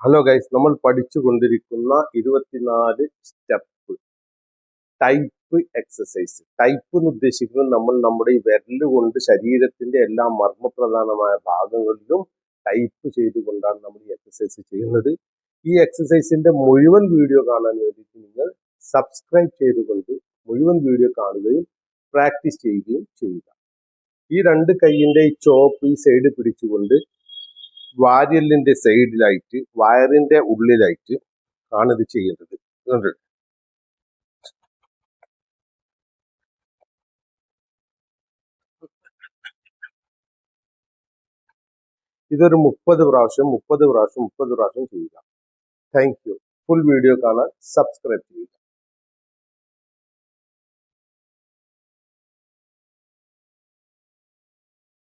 Hello guys, നമ്മൾ പഠിച്ചുകൊണ്ടിരിക്കുന്ന 24 step type exercise. Type എന്ന് ഉദ്ദേശിക്കുന്നത് നമ്മൾ നമ്മുടെ ഈ വിരല് കൊണ്ട് ശരീരത്തിന്റെ എല്ലാ മർമ്മപ്രധാനമായ ഭാഗങ്ങളിലും ടൈപ്പ് ചെയ്തുകൊണ്ടാണ് നമ്മൾ ഈ എക്സസൈസ് ചെയ്യുന്നത്. ഈ എക്സസൈസിന്റെ മുഴുവൻ വീഡിയോ കാണാൻ വേണ്ടിയിട്ട് നിങ്ങൾ സബ്സ്ക്രൈബ് ചെയ്തുകൊണ്ട് മുഴുവൻ വീഡിയോ കാണുകയും പ്രാക്ടീസ് ചെയ്യുകയും ചെയ്യുക. ഈ രണ്ട് കൈയിന്റെ ഈ ചോപ്പ് ഈ സൈഡ് പിടിച്ചുകൊണ്ട് വാര്യലിന്റെ സൈഡിലായിട്ട് വയറിന്റെ ഉള്ളിലായിട്ട് ആണ് ഇത് ചെയ്യേണ്ടത്. ഇതൊരു 30 പ്രാവശ്യം ചെയ്യുക. Thank you. ഫുൾ വീഡിയോ കാണാൻ സബ്സ്ക്രൈബ് ചെയ്യുക.